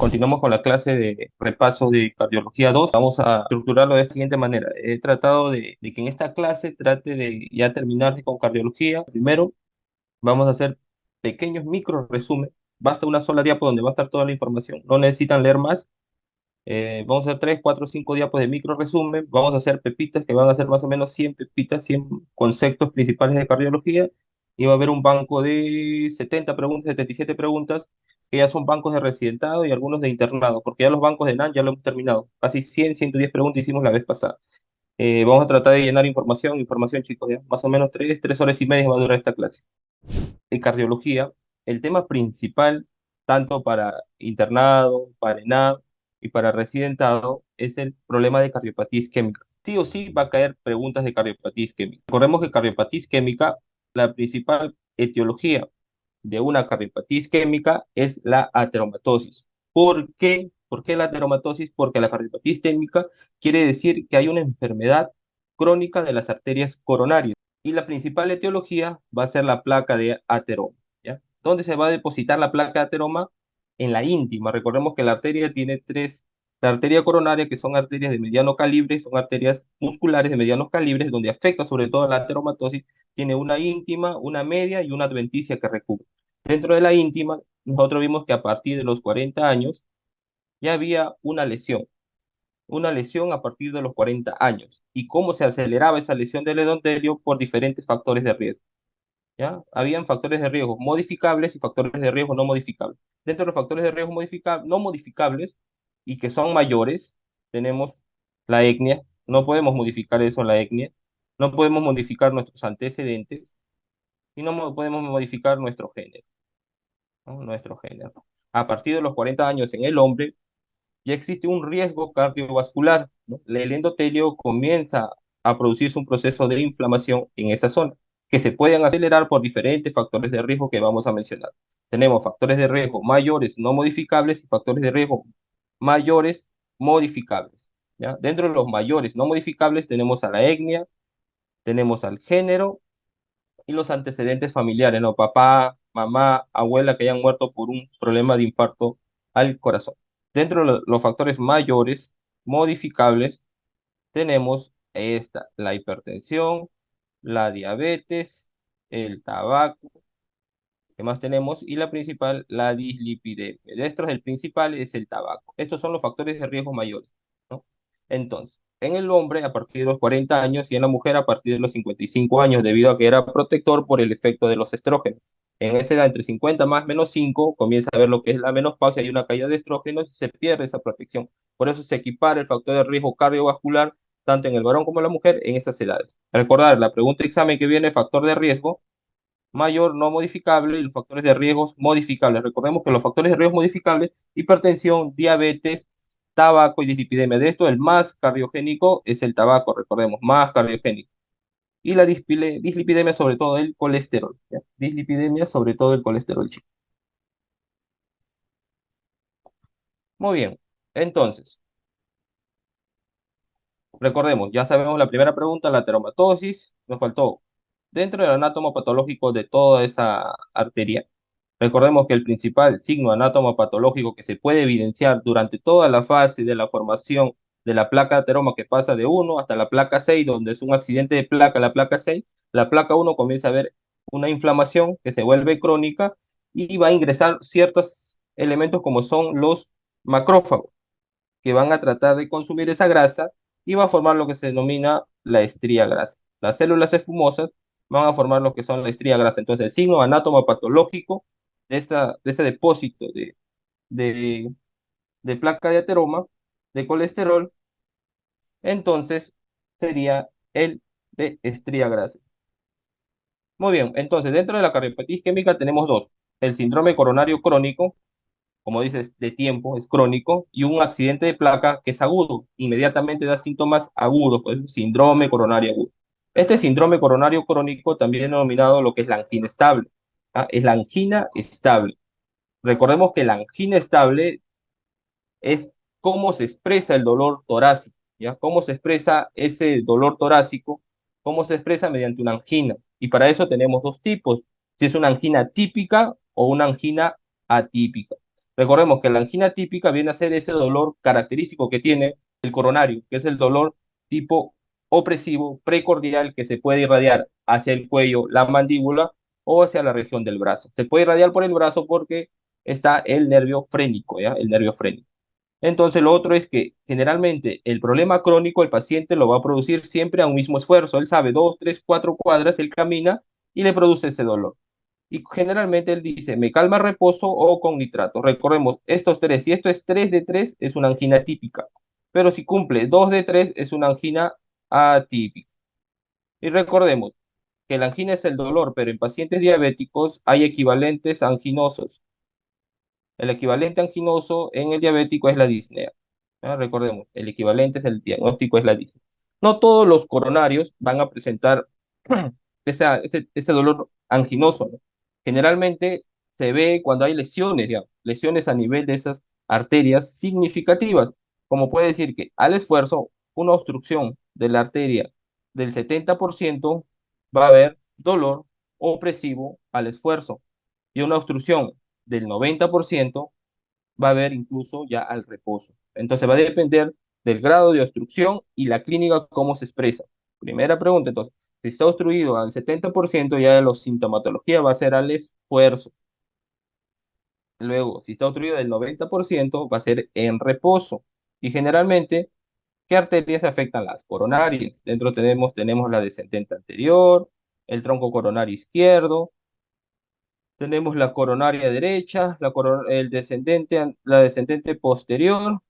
Continuamos con la clase de repaso de cardiología 2. Vamos a estructurarlo de la siguiente manera. He tratado de que en esta clase trate de ya terminar con cardiología. Primero, vamos a hacer pequeños micro resumen. Basta una sola diapo donde va a estar toda la información. No necesitan leer más. Vamos a hacer 3, 4, 5 diapos de micro resumen. Vamos a hacer pepitas que van a ser más o menos 100 pepitas, 100 conceptos principales de cardiología. Y va a haber un banco de 70 preguntas, 77 preguntas, que ya son bancos de residentado y algunos de internado, porque ya los bancos de NAN ya lo hemos terminado. Casi 100, 110 preguntas hicimos la vez pasada. Vamos a tratar de llenar información, chicos, ya. Más o menos 3 horas y media va a durar esta clase. En cardiología, el tema principal, tanto para internado, para ENAP y para residentado, es el problema de cardiopatía isquémica. Sí o sí va a caer preguntas de cardiopatía isquémica. Recordemos que cardiopatía isquémica, la principal etiología de una cardiopatía isquémica es la ateromatosis. ¿Por qué? ¿Por qué la ateromatosis? Porque la cardiopatía isquémica quiere decir que hay una enfermedad crónica de las arterias coronarias y la principal etiología va a ser la placa de ateroma, ¿ya? ¿Dónde se va a depositar la placa de ateroma? En la íntima. Recordemos que la arteria tiene tres, la arteria coronaria, que son arterias de mediano calibre, son arterias musculares de medianos calibres, donde afecta sobre todo la ateromatosis, tiene una íntima, una media y una adventicia que recubre. Dentro de la íntima, nosotros vimos que a partir de los 40 años ya había una lesión a partir de los 40 años. ¿Y cómo se aceleraba esa lesión del endotelio? Por diferentes factores de riesgo, ¿ya? Habían factores de riesgo modificables y factores de riesgo no modificables. Dentro de los factores de riesgo no modificables y que son mayores, tenemos la etnia. No podemos modificar eso, la etnia. No podemos modificar nuestros antecedentes y no podemos modificar nuestro género, ¿no? Nuestro género. A partir de los 40 años en el hombre, ya existe un riesgo cardiovascular, ¿no? El endotelio comienza a producirse un proceso de inflamación en esa zona, que se pueden acelerar por diferentes factores de riesgo que vamos a mencionar. Tenemos factores de riesgo mayores no modificables y factores de riesgo mayores modificables, ¿ya? Dentro de los mayores no modificables tenemos a la etnia, tenemos al género y los antecedentes familiares, ¿no? Papá, mamá, abuela que hayan muerto por un problema de infarto al corazón. Dentro de los factores mayores modificables tenemos la hipertensión, la diabetes, el tabaco, ¿qué más tenemos? Y la principal, la dislipidemia. De estos, el principal es el tabaco. Estos son los factores de riesgo mayores, ¿no? Entonces, en el hombre a partir de los 40 años y en la mujer a partir de los 55 años, debido a que era protector por el efecto de los estrógenos. En esa edad, entre 50 más menos 5 comienza a ver lo que es la menopausia y una caída de estrógenos y se pierde esa protección. Por eso se equipara el factor de riesgo cardiovascular tanto en el varón como en la mujer en esas edades. Recordar, la pregunta de examen que viene, factor de riesgo mayor no modificable y los factores de riesgos modificables. Recordemos que los factores de riesgo modificables, hipertensión, diabetes, tabaco y dislipidemia. De esto, el más cardiogénico es el tabaco, recordemos, más cardiogénico. Y la dislipidemia sobre todo el colesterol, ¿ya? Dislipidemia sobre todo el colesterol, chicos. Muy bien. Entonces, recordemos, ya sabemos la primera pregunta, la ateromatosis. Nos faltó dentro del anátomo patológico de toda esa arteria. Recordemos que el principal signo anatomopatológico que se puede evidenciar durante toda la fase de la formación de la placa de ateroma que pasa de 1 hasta la placa 6, donde es un accidente de placa, la placa 6, la placa 1 comienza a ver una inflamación que se vuelve crónica y va a ingresar ciertos elementos como son los macrófagos, que van a tratar de consumir esa grasa y va a formar lo que se denomina la estría grasa. Las células esfumosas van a formar lo que son la estría grasa. Entonces, el signo anatomopatológico de ese depósito de, de placa de ateroma, de colesterol, entonces sería el de estría grasa. Muy bien, entonces dentro de la cardiopatía isquémica tenemos dos: el síndrome coronario crónico, como dices, de tiempo, es crónico, y un accidente de placa que es agudo, inmediatamente da síntomas agudos, pues síndrome coronario agudo. Este síndrome coronario crónico también es denominado lo que es la angina estable, ¿ah? Es la angina estable. Recordemos que la angina estable es cómo se expresa el dolor torácico, ¿ya? Cómo se expresa ese dolor torácico, cómo se expresa mediante una angina. Y para eso tenemos dos tipos, si es una angina típica o una angina atípica. Recordemos que la angina típica viene a ser ese dolor característico que tiene el coronario, que es el dolor tipo opresivo precordial que se puede irradiar hacia el cuello, la mandíbula o hacia la región del brazo. Se puede irradiar por el brazo porque está el nervio frénico, ¿ya? El nervio frénico. Entonces, lo otro es que generalmente el problema crónico el paciente lo va a producir siempre a un mismo esfuerzo. Él sabe 2, 3, 4 cuadras, él camina y le produce ese dolor. Y generalmente él dice, me calma reposo o con nitrato. Recordemos, estos tres, si esto es 3 de 3 es una angina típica. Pero si cumple 2 de 3 es una angina atípica. Y recordemos que la angina es el dolor, pero en pacientes diabéticos hay equivalentes anginosos. El equivalente anginoso en el diabético es la disnea. ¿Ya? Recordemos, el equivalente es el diagnóstico, es la disnea. No todos los coronarios van a presentar ese dolor anginoso, ¿no? Generalmente se ve cuando hay lesiones, ya, lesiones a nivel de esas arterias significativas, como puede decir que al esfuerzo, una obstrucción de la arteria del 70% va a haber dolor opresivo al esfuerzo y una obstrucción del 90% va a haber incluso ya al reposo. Entonces va a depender del grado de obstrucción y la clínica cómo se expresa. Primera pregunta, entonces, si está obstruido al 70% ya la sintomatología va a ser al esfuerzo. Luego, si está obstruido del 90% va a ser en reposo. Y generalmente, ¿qué arterias afectan las coronarias? Dentro tenemos la descendente anterior, el tronco coronario izquierdo, tenemos la coronaria derecha, el descendente, la descendente posterior,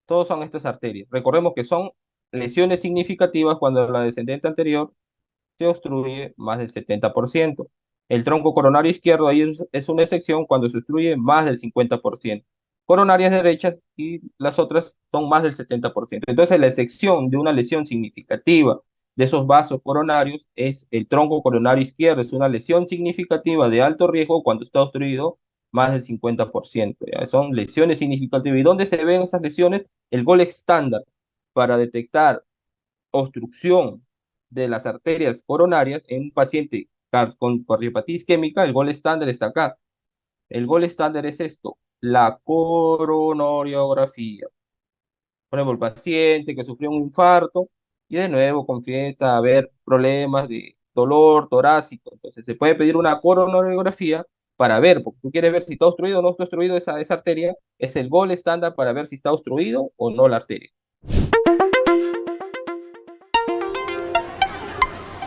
todos son estas arterias. Recordemos que son lesiones significativas cuando la descendente anterior se obstruye más del 70%. El tronco coronario izquierdo ahí es una excepción cuando se obstruye más del 50%. Coronarias derechas y las otras son más del 70%. Entonces, la excepción de una lesión significativa de esos vasos coronarios es el tronco coronario izquierdo. Es una lesión significativa de alto riesgo cuando está obstruido más del 50%. ¿Ya? Son lesiones significativas. ¿Y dónde se ven esas lesiones? El gol estándar para detectar obstrucción de las arterias coronarias en un paciente con cardiopatía isquémica, el gol estándar está acá. El gol estándar es esto, la coronariografía. Por ejemplo, el paciente que sufrió un infarto y de nuevo confiesa haber problemas de dolor torácico. Entonces se puede pedir una coronariografía para ver, porque tú quieres ver si está obstruido o no está obstruido esa arteria, es el gol estándar para ver si está obstruido o no la arteria.